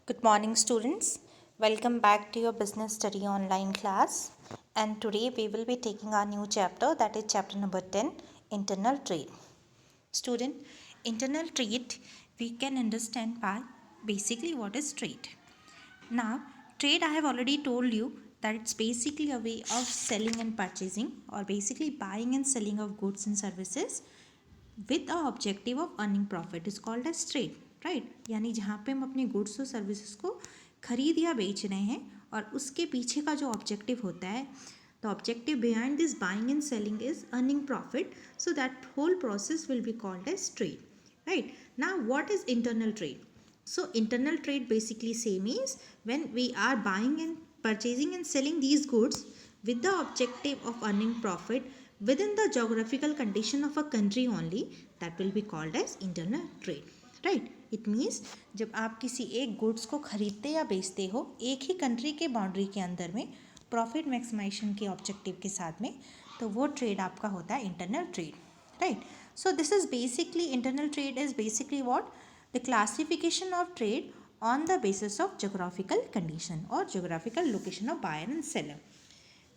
Good morning, students. Welcome back to your business study online class. And today we will be taking our new chapter, that is chapter number 10, internal trade. Student, internal trade we can understand by basically what is trade. Now, trade I have already told you that it's basically a way of selling and purchasing, or basically buying and selling of goods and services with the objective of earning profit is called as trade, right. यानी जहाँ पे हम अपने goods और services को खरीद या बेच रहे हैं और उसके पीछे का जो ऑब्जेक्टिव होता है, the objective behind this buying and selling is earning profit, so that whole process will be called as trade, right. Now what is internal trade? So internal trade basically same is when we are buying and purchasing and selling these goods with the objective of earning profit within the geographical condition of a country only, that will be called as internal trade, right. It means जब आप किसी एक goods को खरीदते या बेचते हो एक ही कंट्री के बाउंड्री के अंदर में प्रॉफिट मैक्सिमाइजेशन के ऑब्जेक्टिव के साथ में, तो वो ट्रेड आपका होता है internal trade, right. So this is basically internal trade is basically what? The classification of trade on the basis of geographical condition or geographical location of buyer and seller,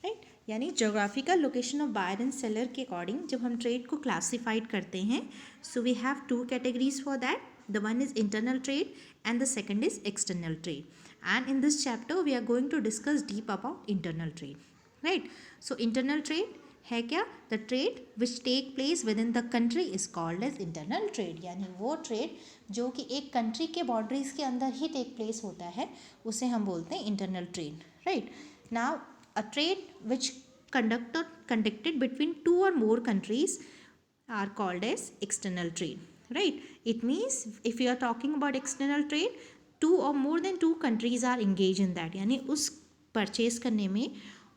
right. यानी geographical location of buyer and seller के according जब हम trade को classified करते हैं, so we have two categories for that. The one is internal trade and the second is external trade. And in this chapter we are going to discuss deep about internal trade, right. So internal trade है क्या? The trade which take place within the country is called as internal trade. यानी वो trade जो कि एक country के boundaries के अंदर ही टेक प्लेस होता है उसे हम बोलते हैं internal trade, right. Now a trade which conducted between two or more countries are called as external trade, right. It means if you are talking about external trade, two or more than two countries are engaged in that. यानी उस purchase करने में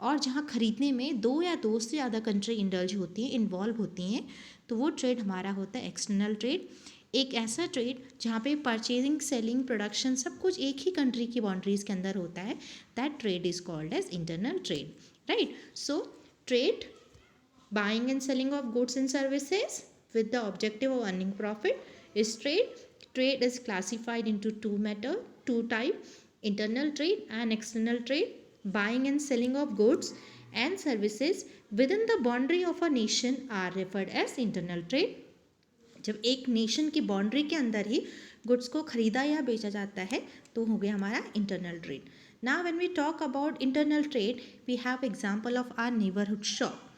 और जहाँ ख़रीदने में दो या दो से ज़्यादा कंट्री इंडल्ज होती हैं, इन्वॉल्व होती हैं, तो वो ट्रेड हमारा होता है एक्सटर्नल ट्रेड. एक ऐसा ट्रेड जहाँ पे परचेजिंग, सेलिंग, प्रोडक्शन सब कुछ एक ही कंट्री की बाउंड्रीज़ के अंदर होता है, that trade is called as internal trade, right. So trade buying and selling of goods and services with the objective of earning profit is trade. Trade is classified into two type, internal trade and external trade. Buying and selling of goods and services within the boundary of a nation are referred as internal trade. जब एक nation की boundary के अंदर ही goods को खरीदा या बेचा जाता है तो हो गया हमारा internal trade. Now when we talk about internal trade, we have example of our neighbourhood shop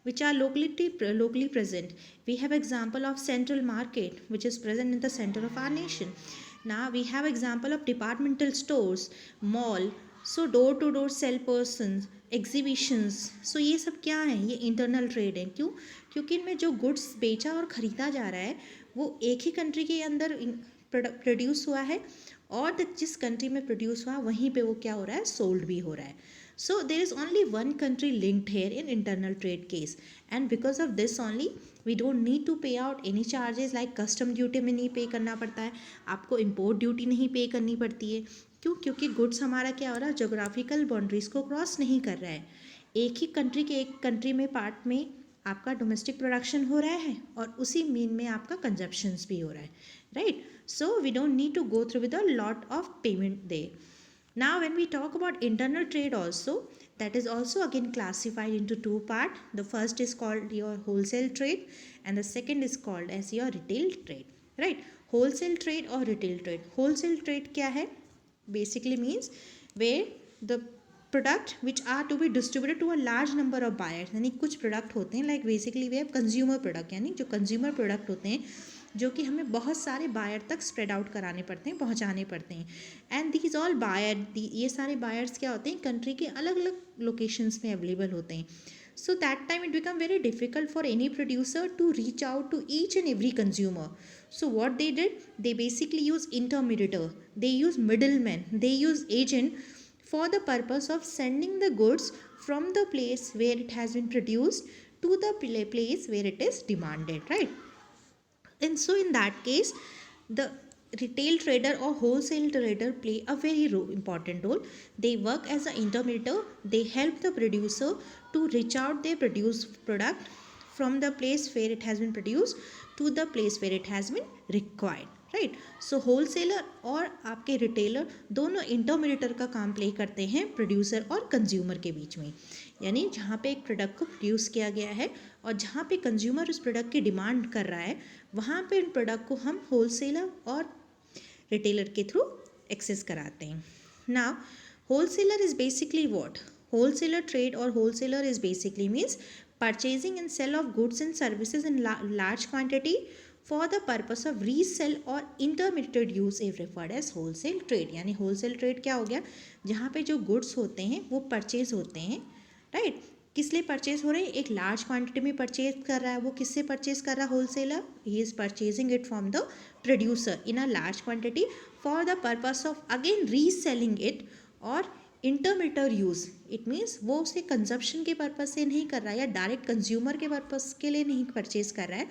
which are locally present. We have example of central market which is present in the center of our nation. Now we have example of departmental stores, mall, so door to door sell persons, exhibitions. So ये सब क्या है? ये internal trade है. क्यों? क्योंकि इनमें जो गुड्स बेचा और ख़रीदा जा रहा है वो एक ही कंट्री के अंदर प्रोड्यूस हुआ है और जिस कंट्री में प्रोड्यूस हुआ वहीं पे वो क्या हो रहा है? सोल्ड भी हो रहा है. So there is only one country linked here in internal trade case, and because of this only we don't need to pay out any charges like custom duty में नहीं पे करना पड़ता है, आपको import duty नहीं पे करनी पड़ती है. क्यों? क्योंकि गुड्स हमारा क्या हो रहा है? जोग्राफिकल बाउंड्रीज को क्रॉस नहीं कर रहा है. एक ही कंट्री के एक कंट्री में पार्ट में आपका डोमेस्टिक प्रोडक्शन हो रहा है और उसी मीन में आपका कंजप्शंस भी हो रहा है, right. So we don't need to go through with a lot of payment they. Now when we talk about internal trade also, that is also again classified into two parts. The first is called your wholesale trade and the second is called as your retail trade, right. Wholesale trade or retail trade. Wholesale trade क्या है? Basically means where the product which are to be distributed to a large number of buyers. यानी कुछ product होते हैं like basically वे consumer product, यानी जो consumer product होते हैं जो कि हमें बहुत सारे बायर तक स्प्रेड आउट कराने पड़ते हैं, पहुंचाने पड़ते हैं. एंड दीज ऑल बायर, ये सारे बायर्स क्या होते हैं? कंट्री के अलग अलग लोकेशंस में अवेलेबल होते हैं. So that time it become very difficult for any producer to reach out to each and every consumer. So what they did, they basically use intermediator, they use middlemen, they use agent for the purpose of sending the goods from the place where it has been produced to the place where it is demanded, right. And so in that case the retail trader or wholesale trader play a very important role. They work as an intermediator. They help the producer to reach out their produced product from the place where it has been produced to the place where it has been required, right. So wholesaler और आपके retailer दोनों intermediator का काम play करते हैं producer और consumer के बीच में। यानी जहाँ पे एक प्रोडक्ट को प्रोड्यूस किया गया है और जहाँ पे कंज्यूमर उस प्रोडक्ट की डिमांड कर रहा है, वहाँ पे उन प्रोडक्ट को हम होलसेलर और रिटेलर के थ्रू एक्सेस कराते हैं। Now wholesaler is basically what? Wholesaler trade और wholesaler is basically means purchasing and sell of goods and services in large quantity for the purpose of resell or intermediate use is referred as wholesale trade। यानी wholesale trade क्या हो गया? जहाँ पे जो goods होते हैं वो परचेज होते हैं, राइट। किस लिए परचेज हो रहे हैं? एक लार्ज क्वांटिटी में परचेज कर रहा है। वो किससे परचेज कर रहा है? Wholesaler. He is purchasing it from the producer in a large quantity for the purpose of again reselling it और इंटरमीडिएट यूज़। इट मीन्स वो उसे कंजप्शन के पर्पज़ से नहीं कर रहा है या डायरेक्ट कंज्यूमर के पर्पज़ के लिए नहीं परचेज कर रहा है,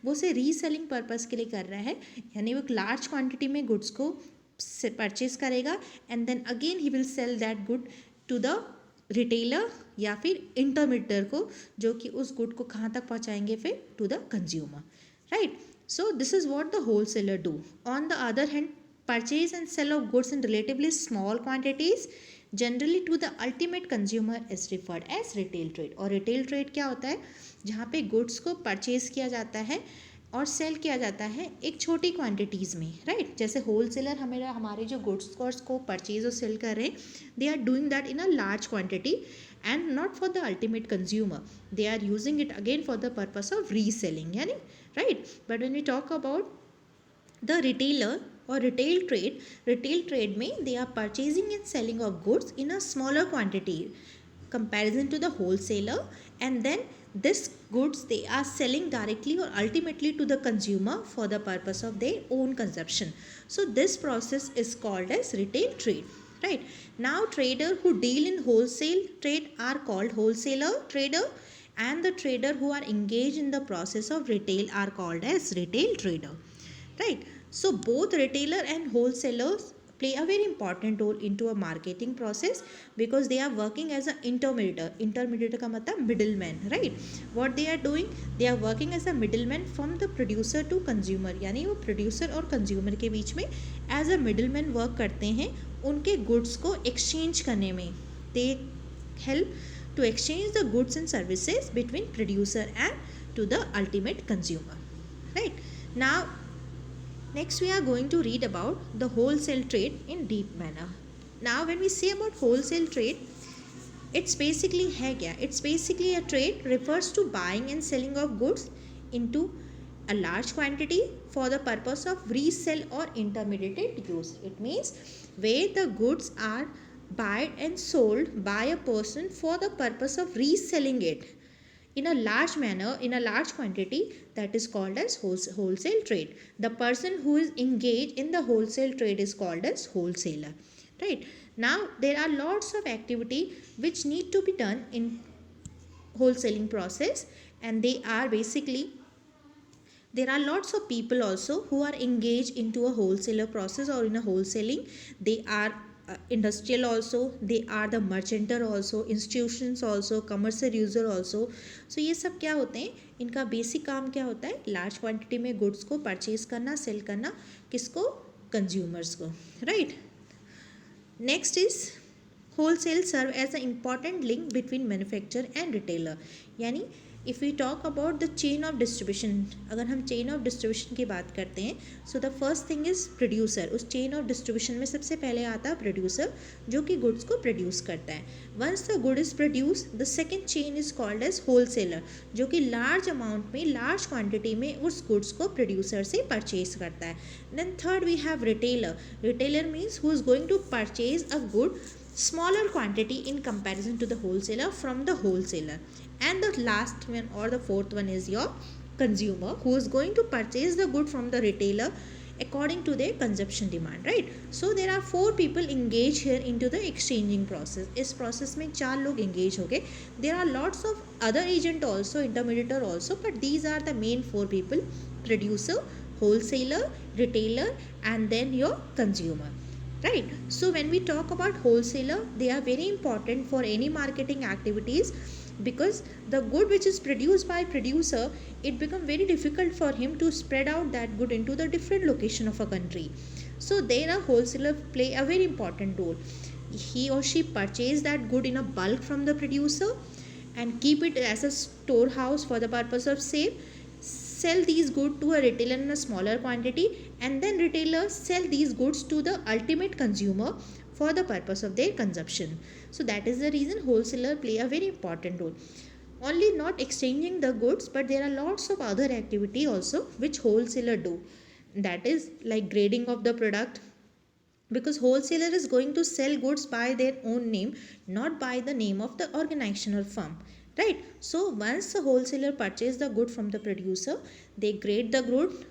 वो उसे रीसेलिंग पर्पज़ के लिए कर रहा है। यानी वो एक लार्ज क्वांटिटी में गुड्स को परचेज करेगा and then again he will sell that good to the retailer या फिर इंटरमीडिएटर को, जो कि उस गुड को कहाँ तक पहुँचाएंगे? फिर to the consumer, right. So this is what the wholesaler do. On the other hand, purchase and sell of goods in relatively small quantities generally to the ultimate consumer is referred as retail trade। और retail trade क्या होता है? जहाँ पे goods को purchase किया जाता है और सेल किया जाता है एक छोटी क्वांटिटीज़ में, राइट। जैसे होलसेलर हमारे जो गुड्स को परचेज और सेल कर रहे हैं, they are doing that in a large quantity and not for the ultimate consumer, they are using it again for the purpose of reselling, यानी right. But when we talk about the retailer or retail trade में they are purchasing and selling of goods in a smaller quantity comparison to the wholesaler, and then this goods they are selling directly or ultimately to the consumer for the purpose of their own consumption. So this process is called as retail trade, right? Now trader who deal in wholesale trade are called wholesaler trader, and the trader who are engaged in the process of retail are called as retail trader, right? So both retailer and wholesalers play a very important role into a marketing process because they are working as an intermediate। intermediate का मतलब middleman, right? What they are doing? They are working as a middleman from the producer to consumer। यानी वो producer और consumer के बीच में as a middleman work करते हैं उनके goods को exchange करने में। They help to exchange the goods and services between producer and to the ultimate consumer, right? Now next we are going to read about the wholesale trade in deep manner. Now when we say about wholesale trade, it's basically है क्या? It's basically a trade refers to buying and selling of goods into a large quantity for the purpose of resell or intermediate use. It means where the goods are bought and sold by a person for the purpose of reselling it in a large manner, in a large quantity, that is called as wholesale trade. The person who is engaged in the wholesale trade is called as wholesaler, right? Now there are lots of activity which need to be done in wholesaling process, and they are basically, there are lots of people also who are engaged into a wholesaler process or in a wholesaling. They are industrial also, they are the merchanter also, institutions also, commercial user also। so ये सब क्या होते हैं? इनका basic काम क्या होता है? लार्ज क्वांटिटी में गुड्स को परचेज करना, सेल करना, किसको? कंज्यूमर्स को, right. Next is wholesale serve as a important link between manufacture and retailer. यानी if we talk about the chain of distribution, अगर हम चेन ऑफ डिस्ट्रीब्यूशन की बात करते हैं, so the first thing is producer. उस chain of distribution में सबसे पहले आता है प्रोड्यूसर, जो कि गुड्स को प्रोड्यूस करता है। Once the good is produce, the second chain is called as wholesaler, जो कि लार्ज अमाउंट में, लार्ज क्वान्टिटी में उस गुड्स को प्रोड्यूसर से परचेज करता है। Then third we have retailer. Retailer means who is going to purchase a good smaller quantity in comparison to the wholesaler from the wholesaler, and the last one or the fourth one is your consumer, who is going to purchase the good from the retailer according to their consumption demand, right? So there are 4 people engaged here into the exchanging process। इस process में 4 लोग engage हो गए। there are lots of other agent also, intermediator also, but these are the main 4 people: producer, wholesaler, retailer, and then your consumer, right? So when we talk about wholesaler, they are very important for any marketing activities because the good which is produced by producer, it become very difficult for him to spread out that good into the different location of a country. So there a wholesaler play a very important role. He or she purchase that good in a bulk from the producer and keep it as a storehouse for the purpose of sale, sell these goods to a retailer in a smaller quantity, and then retailers sell these goods to the ultimate consumer for the purpose of their consumption. So that is the reason wholesaler play a very important role. Only not exchanging the goods, but there are lots of other activity also which wholesaler do. That is like grading of the product, because wholesaler is going to sell goods by their own name, not by the name of the organization or firm, right? So once the wholesaler purchase the good from the producer, they grade the good,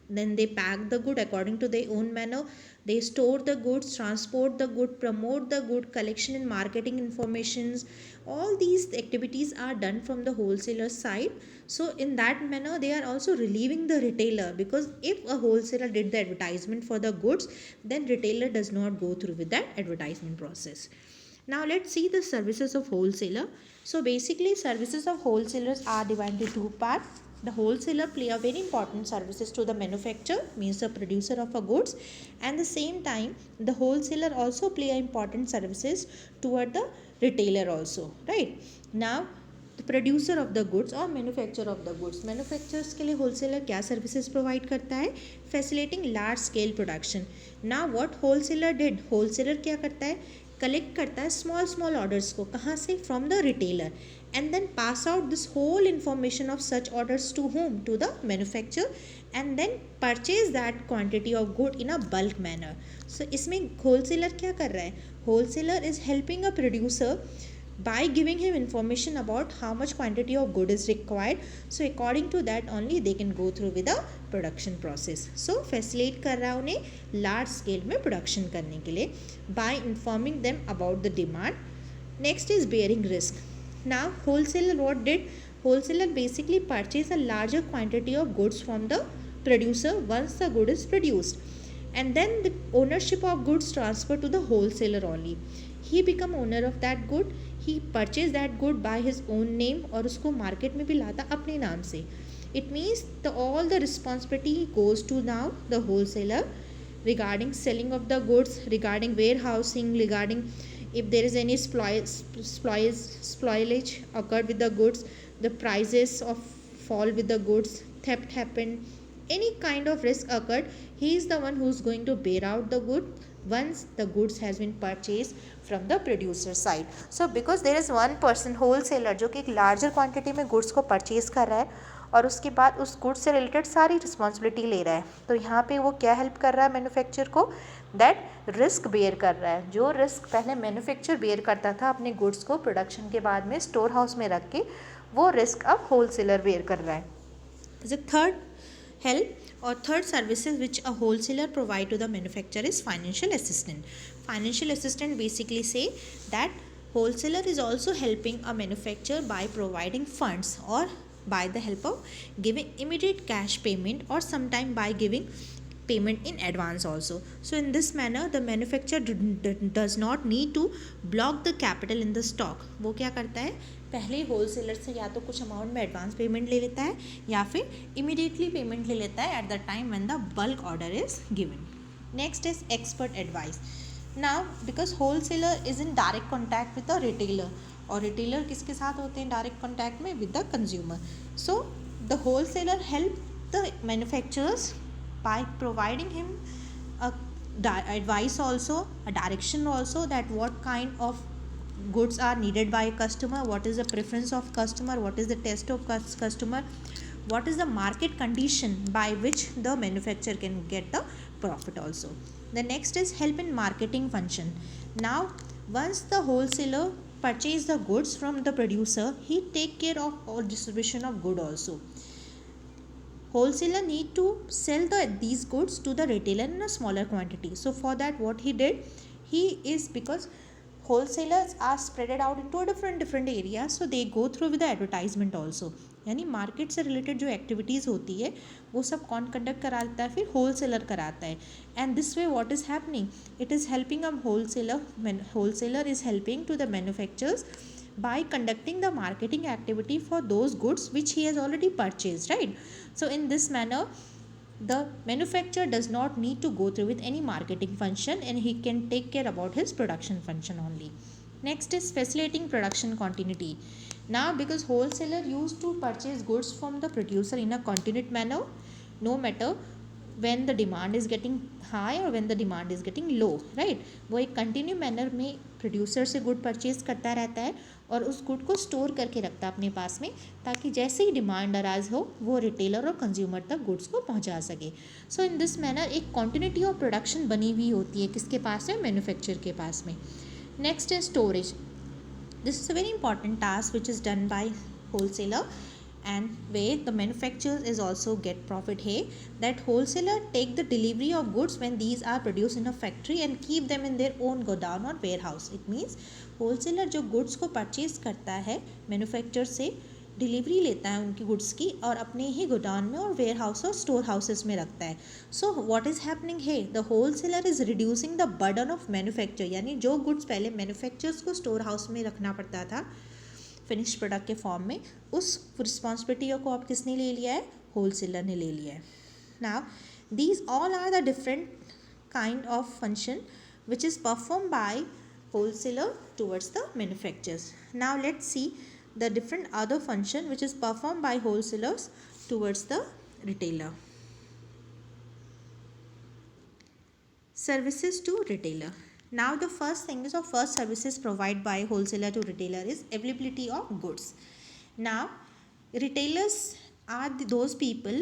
then they pack the good according to their own manner, they store the goods, transport the good, promote the good, collection and marketing informations, all these activities are done from the wholesaler side. So in that manner they are also relieving the retailer, because if a wholesaler did the advertisement for the goods, then retailer does not go through with that advertisement process. Now let's see the services of wholesaler. So basically services of wholesalers are divided into two parts. The wholesaler play a very important services to the manufacturer, means the producer of a goods, and the same time the wholesaler also play a important services toward the retailer also, right? Now the producer of the goods और manufacturer of the goods, manufacturers के लिए wholesaler क्या services provide करता है? Facilitating large scale production. Now what wholesaler did? Wholesaler क्या करता है? Collect करता है small orders को, कहाँ से? From the retailer, and then pass out this whole information of such orders to whom? To the manufacturer, and then purchase that quantity of good in a bulk manner. So इसमें wholesaler क्या कर रहा है? Wholesaler is helping a producer by giving him information about how much quantity of good is required. So according to that only they can go through with the production process. So facilitate कर रहा है उन्हें large scale में production करने के लिए by informing them about the demand. Next is bearing risk. Now wholesaler what did? Wholesaler basically purchase a larger quantity of goods from the producer once the good is produced, and then the ownership of goods transferred to the wholesaler only. He become owner of that good, he purchase that good by his own name और उसको market में भी लाता अपने नाम से. It means all the responsibility goes to now the wholesaler regarding selling of the goods, regarding warehousing, regarding if there is any spoilage occurred with the goods, the prices of fall with the goods, theft happened, any kind of risk occurred, he is the one who is going to bear out the good once the goods has been purchased from the producer side. So because there is one person wholesaler जो कि एक larger quantity में goods को purchase कर रहा है और उसके बाद उस goods से related सारी responsibility ले रहा है, तो यहाँ पे वो क्या help कर रहा है manufacturer को? That risk bear कर रहा है. जो risk पहले manufacturer bear करता था अपने goods को production के बाद में store house में रख के, वो risk अब wholesaler bear कर रहा है. The third help or third services which a wholesaler provide to the manufacturer is financial assistance. Financial assistance basically say that wholesaler is also helping a manufacturer by providing funds or by the help of giving immediate cash payment or sometime by giving payment in advance also. So in this manner the manufacturer does not need to block the capital in the stock. वो क्या करता है? पहले wholesaler से या तो कुछ amount में एडवांस पेमेंट ले लेता है या फिर इमीडिएटली पेमेंट ले लेता है at the time when the bulk order is given. Next is expert advice. Now because wholesaler is in direct contact with the retailer, और रिटेलर किसके साथ होते हैं डायरेक्ट कॉन्टैक्ट में? With the consumer. So the wholesaler help the manufacturers by providing him a advice also, a direction also, that what kind of goods are needed by a customer, what is the preference of customer, what is the taste of customer, what is the market condition by which the manufacturer can get the profit also. The next is help in marketing function. Now once the wholesaler purchase the goods from the producer, he take care of all distribution of good also. Wholesaler need to sell these goods to the retailer in a smaller quantity. So for that what he did, because wholesalers are spread out into a different areas, so they go through with the advertisement also. यानी market से related जो activities होती है वो सब कौन conduct कराता है? फिर होलसेलर कराता है. And this way what is happening, it is helping a wholesaler is helping to the manufacturers by conducting the marketing activity for those goods which he has already purchased, right? So in this manner, the manufacturer does not need to go through with any marketing function, and he can take care about his production function only. Next is facilitating production continuity. Now, because wholesaler used to purchase goods from the producer in a continued manner, no matter when the demand is getting high or when the demand is getting low, right? वो एक continue manner में producer से good purchase करता रहता है और उस good को स्टोर करके रखता है अपने पास में, ताकि जैसे ही डिमांड अराइज हो वो रिटेलर और कंज्यूमर तक गुड्स को पहुंचा सके. सो इन दिस मैनर एक क्वांटिटी ऑफ प्रोडक्शन बनी हुई होती है किसके पास है, मैन्युफैक्चरर के पास में. नेक्स्ट है storage. This is a very important task which is done by wholesaler, and where the manufacturers is also get profit here, that wholesaler take the delivery of goods when these are produced in a factory and keep them in their own godown or warehouse. It means wholesaler जो goods को purchase करता है manufacturer से, delivery लेता है उनकी goods की और अपने ही गोडाउन में और वेयर हाउस और स्टोर हाउसेस में रखता है. सो व्हाट इज़ हैपनिंग है, the wholesaler is reducing the burden of manufacture. यानी जो गुड्स पहले मैन्युफैक्चरर्स को स्टोर हाउस में रखना पड़ता था फिनिश प्रोडक्ट के फॉर्म में, उस रिस्पॉन्सिबिलिटी को अब किसने ले लिया है, होल सेलर ने ले लिया है. Now these all are the different kind of function which is perform by wholesaler towards the manufacturers. Now let's see the different other function which is performed by wholesalers towards the retailer. Services to retailer. Now the first thing is, or first services provided by wholesaler to retailer is availability of goods. Now retailers are those people,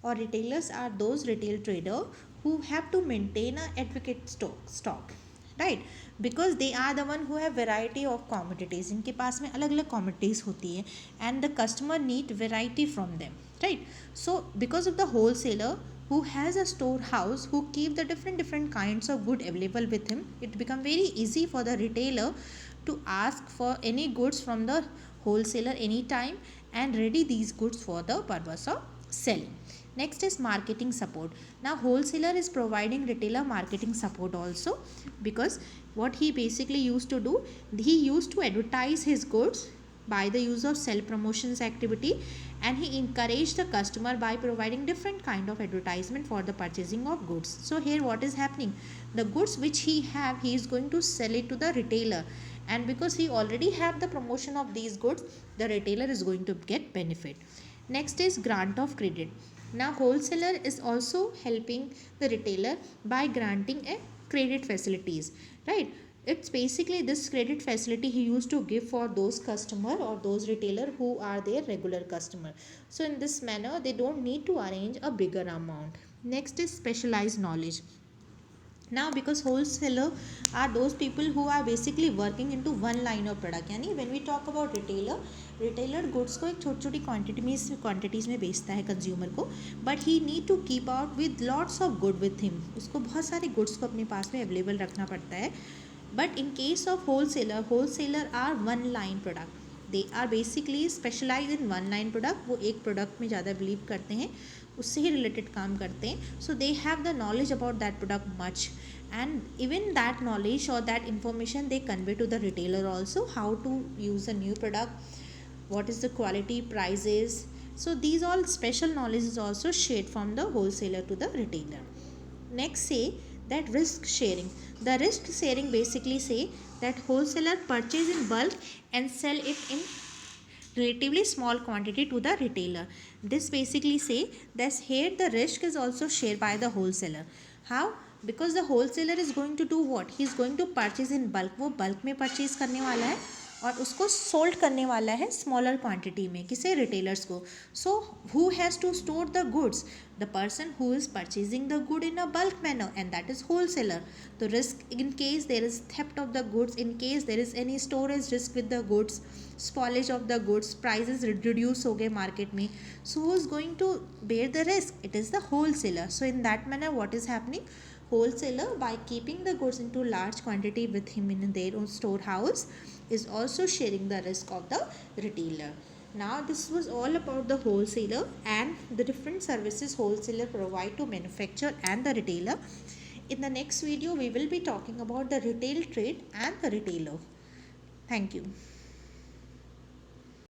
or retailers are those retail trader who have to maintain a adequate stock, right, because they are the one who have variety of commodities. इनके पास में अलग अलग commodities होती है and the customer need variety from them, right. So because of the wholesaler who has a storehouse, who keep the different kinds of good available with him, it become very easy for the retailer to ask for any goods from the wholesaler anytime and ready these goods for the purpose of selling. Next is marketing support. Now wholesaler is providing retailer marketing support also, because what he basically used to do, he used to advertise his goods by the use of self promotions activity, and he encouraged the customer by providing different kind of advertisement for the purchasing of goods. So here what is happening, the goods which he have, he is going to sell it to the retailer, and because he already have the promotion of these goods, the retailer is going to get benefit. Next is grant of credit. Now wholesaler is also helping the retailer by granting a credit facilities, right. It's basically this credit facility he used to give for those customer or those retailer who are their regular customer. So in this manner they don't need to arrange a bigger amount. Next is specialized knowledge. Now because wholesaler are those people who are basically working into one line of product, यानी when we talk about retailer goods को एक छोटी छोटी quantities में बेचता है consumer को, but he need to keep out with lots of good with him. उसको बहुत सारे गुड्स को अपने पास में अवेलेबल रखना पड़ता है. But in case of wholesaler are one line product, they are basically specialize in one line product. वो एक प्रोडक्ट में ज़्यादा बिलीव करते हैं, उससे ही रिलेटेड काम करते हैं. So they have the knowledge about that product much, and even that knowledge or that information they convey to the retailer also, how to use a new product, what is the quality, prices. So these all special knowledge is also shared from the wholesaler to the retailer. Next say that risk sharing. The risk sharing basically say that wholesaler purchase in bulk and sell it in relatively small quantity to the retailer. This basically say that here the risk is also shared by the wholesaler. How? Because the wholesaler is going to do what? He is going to purchase in bulk. वो bulk में purchase करने वाला है और उसको sold करने वाला है स्मॉलर क्वांटिटी में, किसे, रिटेलर्स को. So who has to store the goods? The person who is purchasing the good in a bulk manner, and that is wholesaler. तो risk in case there is theft of the goods, in case there is any storage risk with the goods, spoilage of the goods, prices reduce हो गए market में, so who is going to bear the risk? It is the whole seller. So in that manner what is happening, wholesaler by keeping the goods into large quantity with him in their own storehouse is also sharing the risk of the retailer. Now this was all about the wholesaler and the different services wholesaler provide to manufacturer and the retailer. In the next video we will be talking about the retail trade and the retailer. Thank you.